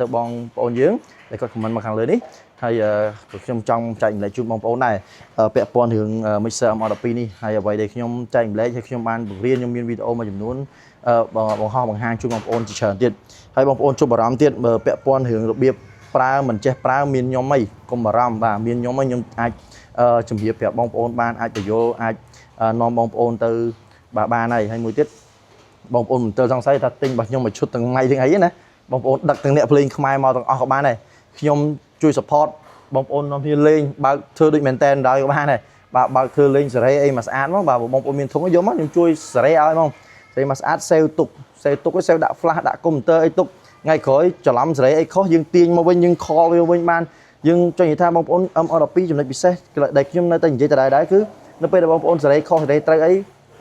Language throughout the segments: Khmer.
ទៅបងប្អូនយើងដែលគាត់ comment មកខាងលើនេះហើយខ្ញុំចង់ចែកម្លែកជូនបងប្អូនដែរពាក់ព័ន្ធរឿង mixer M12 នេះហើយអ្វីដែលខ្ញុំចែកម្លែកហើយខ្ញុំបានបង្រៀនខ្ញុំមានវីដេអូមួយចំនួនបង្ហោះបង្ហាញជូនបងប្អូនជាច្រើនទៀតហើយបងប្អូនជួបអារម្មណ៍ទៀតពាក់ព័ន្ធរឿងរបៀបប្រើមិនចេះប្រើមានខ្ញុំអីកុំបារម្ភបាទមានខ្ញុំអីខ្ញុំអាចជំរាបប្រាប់បងប្អូនបានអាចបញ្យល់អាចនាំបងប្អូនទៅបានហើយមួយទៀតបងប្អូនមិនទៅសង្ស័យថាទិញរបស់ខ្ញុំមួយឈុតទាំងថ្ងៃទាំងអីណាបងប្អូនដឹកទាំងអ្នកភ្លេងខ្មែរមកទាំងអស់ក៏បានដែរខ្ញុំជួយ support បងប្អូននាំគ្នាលេងបើកធ្វើដូចមែនតែនដល់ក៏បានដែរបើកធ្វើលេងសេរីអីមកស្អាតមកបាទបងប្អូនមានធុងយកមកខ្ញុំជួយសេរីឲ្យហ្មងសេរីមកស្អាតសេវទុកសេវដាក់ flash ដាក់ computer អីទុកថ្ងៃក្រោយច្រឡំសេរីអីខុសយើងទាញមកវិញយើង call វាវិញបានយើងចង់និយាយថាបងប្អូន M12 ចំណុចពិសេសដែលខ្ញុំនៅតែនិយាយដដែលគឺនៅពេលដែលបងប្អូនសេរីខុសសេរីត្រូវអី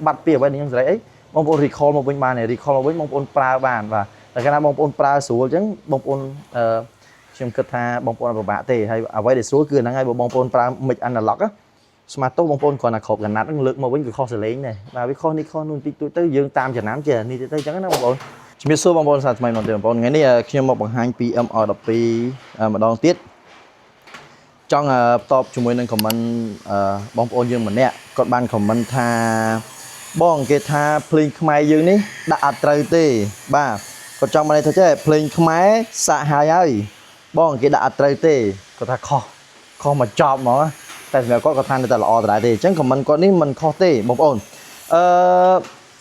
បាត់ពីអ្វីដែលខ្ញុំសេរីអីបងប្អូន recall មកវិញបានទេ recall មកវិញបងប្អូនប្រើបានបាទតែកាលណាបងប្អូនប្រើស្រួលអញ្ចឹងបងប្អូនខ្ញុំគិតថាបងប្អូនពិបាកទេហើយអ្វីដែលស្រួលគឺហ្នឹងហើយបងប្អូនប្រើ mic analog ស្មាតទៅបងប្អូនគ្រាន់តែគ្រប់កណាត់ហ្នឹងលើកមកវិញគឺខុសសលេងដែរបាទវាខុសនេះខុសនោះតិចតួចទៅយើងតាមចំណាំចេះនេះទៅអញ្ចឹងណាបងប្អូនជំរាបសួរបងប្អូនសាថ្មីម្ដងទៀតបងប្អូនថ្ងៃនេះខ្ញុំមកបង្ហាញពី M12 ម្ដងទៀតចង់តបជាមួយនឹង comment បងប្អូនយើងម្នាក់គាត់បាន comment ថាបងគេថាភ្លេងខ្មែរយើងនេះដាក់អត់ត្រូវទេបាទគាត់ចង់បានន័យថាចេះភ្លេងខ្មែរសាក់ហើយបងគេដាក់អត់ត្រូវទេគាត់ថាខុសមកចប់ហ្មងតែសម្រាប់គាត់ថានៅតែល្អដដែលទេអញ្ចឹង comment គាត់នេះមិនខុសទេបងប្អូន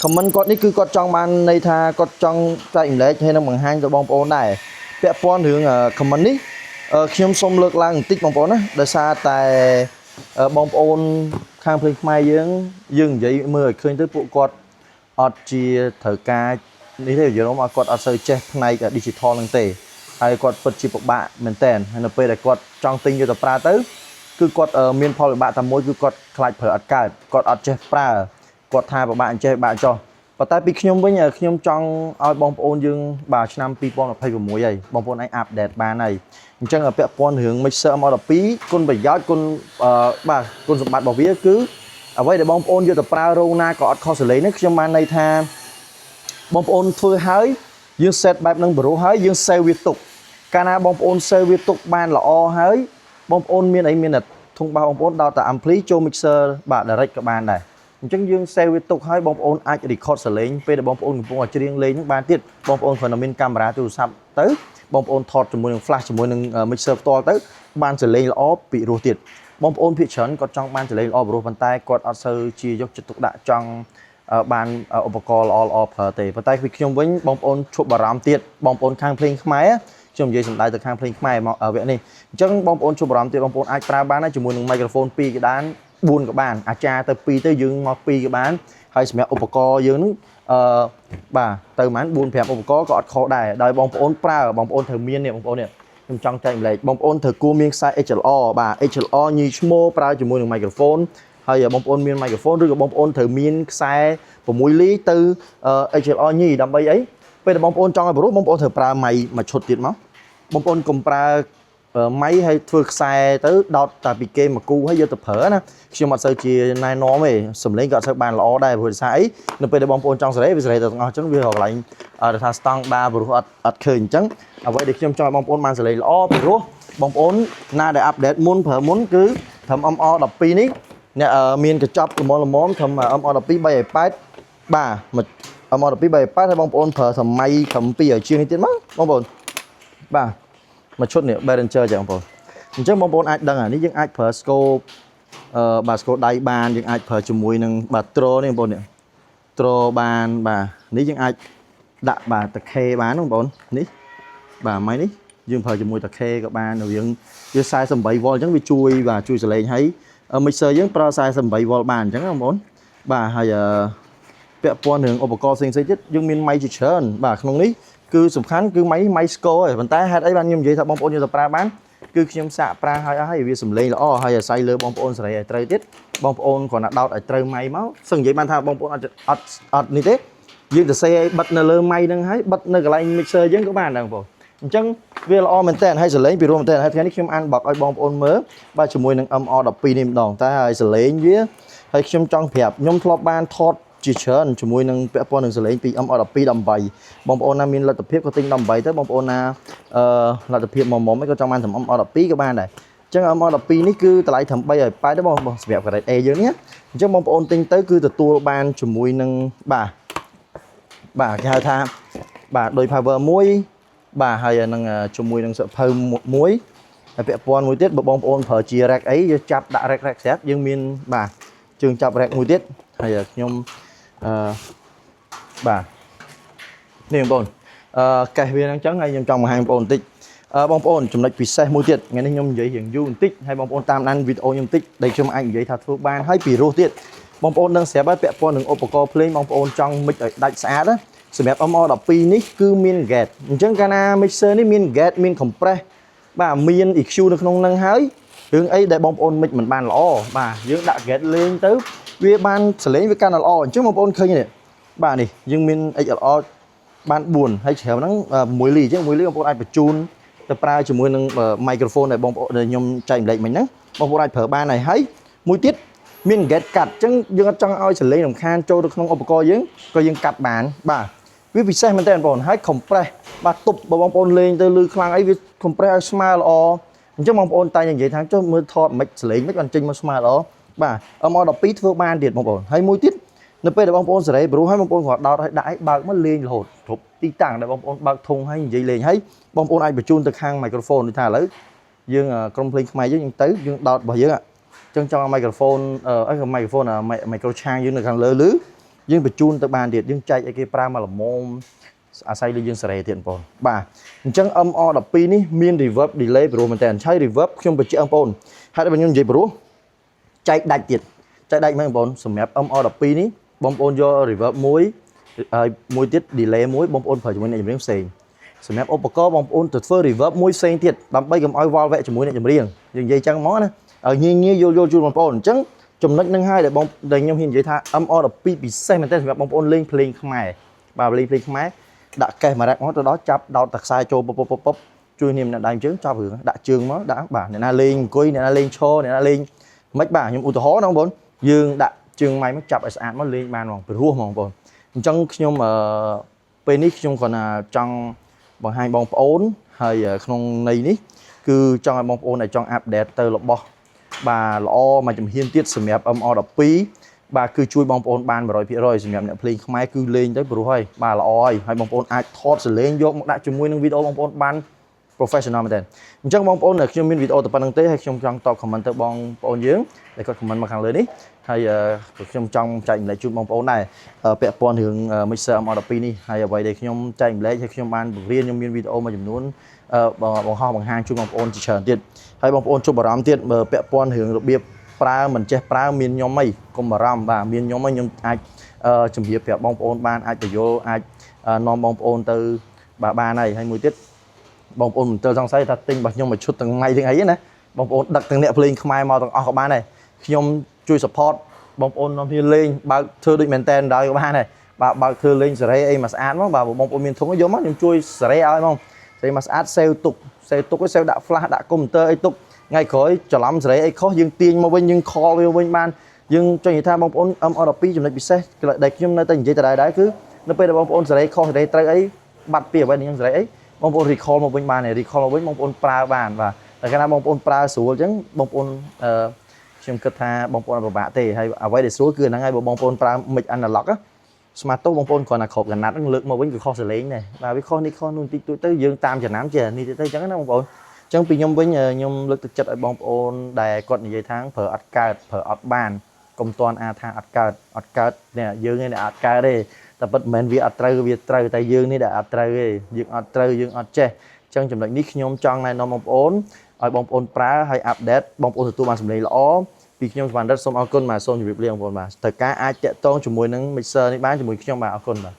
comment គាត់នេះគឺគាត់ចង់បានន័យថាគាត់ចង់ចែកម្លែកហើយនឹងបង្ហាញទៅបងប្អូនដែរពាក់ព័ន្ធរឿង comment នេះខ្ញុំសូមលើកឡើងបន្តិចបងប្អូនណាដោយសារតែបងប្អូនខាងភ្លេងខ្មែរយើងនិយាយមើលឲ្យឃើញទៅពួកគាត់អត់ជាត្រូវការនេះទេយល់មកគាត់អត់សូវចេះផ្នែក digital ហ្នឹងទេហើយគាត់ពិតជាពិបាកមែនតើហើយនៅពេលដែលគាត់ចង់ទិញយកទៅប្រើទៅគឺគាត់មានផលវិបាកតែមួយគឺគាត់ខ្លាចប្រើអត់កើតគាត់អត់ចេះប្រើគាត់ថាពិបាកអញ្ចេះពិបាកចុះប៉ុន្តែពីខ្ញុំវិញខ្ញុំចង់ឲ្យបងប្អូនយើងបាទឆ្នាំ2026ហើយបងប្អូនឯងអាប់ដេតបានហើយអញ្ចឹងពាក់ព័ន្ធរឿង mixer M12 គុណប្រយោជន៍គុណបាទគុណសម្បត្តិរបស់វាគឺអ្វីដែលបងប្អូនយកទៅប្រើរោងណាក៏អត់ខុសសលេងនេះខ្ញុំបានន័យថាបងប្អូនធ្វើហើយយើង set បែបនឹងប្រុសហើយយើង save វាទុកកាលណាបងប្អូន save វាទុកបានល្អហើយបងប្អូនមានអីមានធុងបោះបងប្អូនដោតតែ ampli ចូល mixer បាទ direct ក៏បានដែរអញ្ចឹងយើង save វាទុកហើយបងប្អូនអាច record សលេងពេលដែលបងប្អូនកំពុងតែច្រៀងលេងហ្នឹងបានទៀតបងប្អូនគ្រាន់តែមានកាមេរ៉ាទូរស័ព្ទទៅបងប្អូនថតជាមួយនឹង flash ជាមួយនឹង mixer ផ្ទាល់ទៅបានសលេងល្អពីរោះទៀតបងប្អូនភាគច្រើនគាត់ចង់បានសលេងល្អពីរោះប៉ុន្តែគាត់អត់សូវជាយកចិត្តទុកដាក់ចង់បានឧបករណ៍ល្អប្រើទេប៉ុន្តែពីខ្ញុំវិញបងប្អូនឈប់បារម្ភទៀតបងប្អូនខាងភ្លេងខ្មែរខ្ញុំនិយាយសម្ដៅទៅខាងភ្លេងខ្មែរមកវគ្គនេះអញ្ចឹងបងប្អូនឈប់បារម្ភទៀតបងប្អូនអាចប្រើបានជាមួយនឹង microphone 2ក្តាន4ក៏បានអាចារ្យទៅ2ទៅយើងមក2ក៏បានហើយសម្រាប់ឧបករណ៍យើងនឹងបាទទៅប្រហែល4 5ឧបករណ៍ក៏អត់ខុសដែរដោយបងប្អូនប្រើបងប្អូនត្រូវមាននេះបងប្អូននេះខ្ញុំចង់ចែកម្លែកបងប្អូនត្រូវគួរមានខ្សែ XLR បាទ XLR ញីឈ្មោះប្រើជាមួយនឹង microphone ហើយបងប្អូនមាន microphone ឬក៏បងប្អូនត្រូវមានខ្សែ6លីទៅ XLR ញីដើម្បីអីពេលដែលបងប្អូនចង់ឲ្យប្រុសបងប្អូនត្រូវប្រើម៉ៃមួយឈុតទៀតមកបងប្អូនកុំប្រើម៉ៃហើយធ្វើខ្សែទៅដោតតែពីគេមកគូហើយយកទៅប្រើណាខ្ញុំអត់សូវជាណែនាំទេសំឡេងក៏អត់សូវបានល្អដែរព្រោះដោយសារអីនៅពេលដែលបងប្អូនចង់សេរីវាសេរីទៅទាំងអស់អញ្ចឹងវាកន្លែងថា standard ព្រោះអត់ឃើញអញ្ចឹងអ្វីដែលខ្ញុំចង់ឲ្យបងប្អូនបានសេរីល្អព្រោះបងប្អូនណាដែលអាប់ដេតមុនប្រើមុនគឺត្រឹម MR12 នេះអ្នកមានកញ្ចប់ល្មមត្រឹម MR12 3.8បាទMR12 3.8ហើយបងប្អូនប្រើសម័យត្រឹម2ជាងនេះទៀតមកបងប្អូនបាទមួយឈុតនេះ Behringer ចឹងបងប្អូនអញ្ចឹងបងប្អូនអាចដឹងអានេះយើងអាចប្រើ scope បាទ scope ដៃបានយើងអាចប្រើជាមួយនឹងបាទ throw នេះបងប្អូននេះ throw បានបាទនេះយើងអាចដាក់បាទតាខេបានបងប្អូននេះបាទម៉ៃនេះយើងប្រើជាមួយតាខេក៏បានយើងវា 48V អញ្ចឹងវាជួយបាទជួយសលេងហើយ mixer យើងប្រើ 48V បានអញ្ចឹងបងប្អូនបាទហើយពាក់ព័ន្ធរឿងឧបករណ៍ផ្សេងៗទៀតយើងមានម៉ៃជាច្រើនបាទក្នុងនេះគឺសំខាន់គឺម៉ៃស្គរឯងប៉ុន្តែហេតុអីបានខ្ញុំនិយាយថាបងប្អូនយកទៅប្រើបានគឺខ្ញុំសាកប្រើហើយវាសំឡេងល្អហើយអាស្រ័យលើបងប្អូនសេរីឲ្យត្រូវទៀតបងប្អូនគ្រាន់តែដោតឲ្យត្រូវម៉ៃមកសឹងនិយាយបានថាបងប្អូនអត់នេះទេយើងទៅសេឲ្យបិទនៅលើម៉ៃហ្នឹងហើយបិទនៅកន្លែង mixer យើងក៏បានដែរបងប្អូនអញ្ចឹងវាល្អមែនតើហើយសលេងពីរួមមែនតើហើយថ្ងៃនេះខ្ញុំអានបកឲ្យបងប្អូនមើលបាទជាមួយនឹង MR12 នេះម្ដងតែហើយសលេងវាហើយខ្ញុំចង់ប្រាប់ខ្ញុំធ្លាប់បានថត ជាច្រើនជាមួយនឹងពាក់ព័ន្ធនឹងសលេងពី M12 18បងប្អូនណាមានលទ្ធភាពក៏ទិញ18ទៅបងប្អូនណាលទ្ធភាពមុំៗក៏ចង់បានM12 ក៏បានដែរអញ្ចឹង M12 នេះគឺតម្លៃត្រឹម3ឲ្យ8ទេបងសម្រាប់ grade A យើងនេះអញ្ចឹងបងប្អូនទិញទៅគឺទទួលបានជាមួយនឹងបាទគេហៅថាបាទដោយ power 1បាទហើយនឹងជាមួយនឹងសភៅមួយហើយពាក់ព័ន្ធមួយទៀតបើបងប្អូនប្រើជា rack អីយើងចាប់ដាក់ rack ស្រាប់យើងមានបាទជើងចាប់ rack មួយទៀតហើយខ្ញុំបាទនេះបងប្អូនកេះវាអញ្ចឹងហើយខ្ញុំចង់បង្ហាញបងប្អូនបន្តិចបងប្អូនចំណុចពិសេសមួយទៀតថ្ងៃនេះខ្ញុំនិយាយរៀងយូរបន្តិចហើយបងប្អូនតាមដានវីដេអូខ្ញុំបន្តិចដែលខ្ញុំអាចនិយាយថាធ្វើបានហើយពីរោះទៀតបងប្អូននឹងស្រាប់ហើយពាក់ព័ន្ធនឹងឧបករណ៍ភ្លេងបងប្អូនចង់មិចឲ្យដាច់ស្អាតណាសម្រាប់ MR12 នេះគឺមាន gate អញ្ចឹងកាលណា mixer នេះមាន gate មាន compress បាទមាន EQ នៅក្នុងហ្នឹងហើយរឿងអីដែលបងប្អូនមិចមិនបានល្អបាទយើងដាក់ gate លេងទៅវាបានសលេងវាកាន់តែល្អអញ្ចឹងបងប្អូនឃើញនេះបាទនេះយើងមាន XLR បាន4ហើយច្រើនហ្នឹង1លីអញ្ចឹង1លីបងប្អូនអាចបញ្ជូនទៅប្រើជាមួយនឹង microphone ដែលបងប្អូនដែលខ្ញុំចែកម្លែកមិញហ្នឹងបងប្អូនអាចប្រើបានហើយមួយទៀតមាន gate កាត់អញ្ចឹងយើងអត់ចង់ឲ្យសលេងរំខានចូលទៅក្នុងឧបករណ៍យើងក៏យើងកាត់បានបាទវាពិសេសមែនតើបងប្អូនហើយ compress បាទទប់បងប្អូនលេងទៅលឺខ្លាំងអីវា compress ឲ្យស្មើល្អអញ្ចឹងបងប្អូនតែនិយាយថាចុះមើលថតមិនសលេងមិនបានចេញមកស្មើល្អបាទ M12 ធ្វើបានទៀតបងប្អូនហើយមួយទៀតនៅពេលដែលបងប្អូនសេរីព្រោះហើយបងប្អូនគាត់ដោតឲ្យដាក់ឲ្យបើកមកលេងរហូតគ្រប់ទីតាំងដែលបងប្អូនបើកធុងហើយនិយាយលេងហើយបងប្អូនអាចបញ្ជូនទៅខាង microphone ដូចថាឥឡូវយើងក្រុមភ្លេងខ្មែរយើងទៅយើងដោតរបស់យើងអញ្ចឹងចង់ឲ្យ microphone microphone micro ឆាងយើងនៅខាងលើឬយើងបញ្ជូនទៅបានទៀតយើងចែកឲ្យគេប្រើមកល្មមអាស្រ័យលើយើងសេរីទៀតបងប្អូនបាទអញ្ចឹង MR12 នេះមាន reverb delay ព្រោះមែនតើឆៃ reverb ខ្ញុំបញ្ជាក់បងប្អូនហេតុតែខ្ញុំនិយាយព្រោះចែកដាច់ទៀតចែកដាច់មែនបងប្អូនសម្រាប់ MR12 នេះបងប្អូនយក reverb មួយហើយមួយទៀត delay មួយបងប្អូនប្រើជាមួយអ្នកចម្រៀងផ្សេងសម្រាប់ឧបករណ៍បងប្អូនទៅធ្វើ reverb មួយផ្សេងទៀតដើម្បីកុំឲ្យវល់វែកជាមួយអ្នកចម្រៀងយើងនិយាយចឹងហ្មងណាឲ្យងាយយល់ជូនបងប្អូនអញ្ចឹងចំណុចនឹងហើយដែលខ្ញុំហ៊ាននិយាយថា MR12 ពិសេសមែនតើសម្រាប់បងប្អូនលេងភ្លេងខ្មែរបាទលេងភ្លេងខ្មែរដាក់កេះមួយរ៉ាក់មកទៅដល់ចាប់ដោតតែខ្សែចូលពុបជួយនាមអ្នកដៃជើងចាប់រឿងដាក់ជើងមកដាក់បាទអ្នកណាលេងអង្គុយអ្នកណាលេងឈរអ្នកណាលេងមិនបាទខ្ញុំឧទាហរណ៍ណាបងប្អូនយើងដាក់ជើងម៉ៃមកចាប់ឲ្យស្អាតមកលេងបានហ្មងព្រោះហ្មងបងប្អូនអញ្ចឹងខ្ញុំពេលនេះខ្ញុំគ្រាន់តែចង់បង្ហាញបងប្អូនហើយក្នុងន័យនេះគឺចង់ឲ្យបងប្អូនដែលចង់អាប់ដេតទៅរបស់បាទល្អមួយជំហានទៀតសម្រាប់ MR12 បាទគឺជួយបងប្អូនបាន 100% សម្រាប់អ្នកភ្លេងខ្មែរគឺលេងទៅព្រោះហើយបាទល្អហើយបងប្អូនអាចថតសលេងយកមកដាក់ជាមួយនឹងវីដេអូបងប្អូនបាន professional មែនតើអញ្ចឹងបងប្អូនខ្ញុំមានវីដេអូតែប៉ុណ្្នឹងទេហើយខ្ញុំចង់តប comment ទៅបងប្អូនយើងដែលគាត់ comment មកខាងលើនេះហើយខ្ញុំចង់ចែកម្លែកជូនបងប្អូនដែរពាក់ព័ន្ធរឿង mixer M12 នេះហើយអ្វីដែលខ្ញុំចែកម្លែកហើយខ្ញុំបានបង្រៀនខ្ញុំមានវីដេអូមួយចំនួនបង្ហោះបង្ហាញជូនបងប្អូនជាច្រើនទៀតហើយបងប្អូនជប់អារម្មណ៍ទៀតពាក់ព័ន្ធរឿងរបៀបប្រើមិនចេះប្រើមានខ្ញុំអីកុំបារម្ភបាទមានខ្ញុំអីខ្ញុំអាចជំរាបប្រាប់បងប្អូនបានអាចបញ្យល់អាចនាំបងប្អូនទៅបាទបានហើយមួយទៀតបងប្អូនមិនទិលសង្ស័យថាទិញរបស់ខ្ញុំមួយឈុតទាំងថ្ងៃទាំងអីណាបងប្អូនដឹកទាំងអ្នកភ្លេងខ្មែរមកទាំងអស់ក៏បានដែរខ្ញុំជួយ support បងប្អូននាំគ្នាលេងបើកធ្វើដូចមែនតែនដែរក៏បានដែរបាទបើកធ្វើលេងសេរីអីមកស្អាតមកបាទបងប្អូនមានធុងយកមកខ្ញុំជួយសេរីឲ្យហ្មងសេរីមកស្អាតសេវទុកសេវដាក់ flash ដាក់ computer អីទុកថ្ងៃក្រោយច្រឡំសេរីអីខុសយើងទាញមកវិញយើងខលវាវិញបានយើងចង់និយាយថាបងប្អូន MR12 ចំណុចពិសេសដែលខ្ញុំនៅតែនិយាយដដែលគឺនៅពេលដែលបងប្អូនសេរីខុសសេរីត្រូវអីបាត់ពីអ្វីខ្ញុំសេរីអីបងប្អូន recall មកវិញបាន recall មកវិញបងប្អូនប្រើបានបាទតែកាលណាបងប្អូនប្រើស្រួលអញ្ចឹងបងប្អូនខ្ញុំគិតថាបងប្អូនពិបាកទេហើយអ្វីដែលស្រួលគឺហ្នឹងហើយបងប្អូនប្រើ mic analog ស្មាតទៅបងប្អូនគ្រាន់តែគ្រប់កណាត់ហ្នឹងលើកមកវិញគឺខុសសលេងដែរបាទវាខុសនេះខុសនោះតិចតួចទៅយើងតាមចំណាំចេះនេះទៅអញ្ចឹងណាបងប្អូនអញ្ចឹងពីខ្ញុំវិញខ្ញុំលើកទឹកចិត្តឲ្យបងប្អូនដែលគាត់និយាយថាប្រើអត់កើតប្រើអត់បានកុំតន់អាថាអត់កើតនេះយើងនេះអត់កើតទេតែពិតមិនមែនវាអត់ត្រូវវាត្រូវតែយើងនេះដែលអត់ត្រូវទេយើងអត់ត្រូវយើងអត់ចេះអញ្ចឹងចំណុចនេះខ្ញុំចង់ណែនាំបងប្អូនឲ្យបងប្អូនប្រើហើយអាប់ដេតបងប្អូនទទួលបានសម្លេងល្អពីខ្ញុំសវណ្ណរិទ្ធសូមអរគុណបាទសូមជម្រាបលាបងប្អូនបាទត្រូវការអាចតាក់ទងជាមួយនឹង mixer នេះបានជាមួយខ្ញុំបាទអរគុណបាទ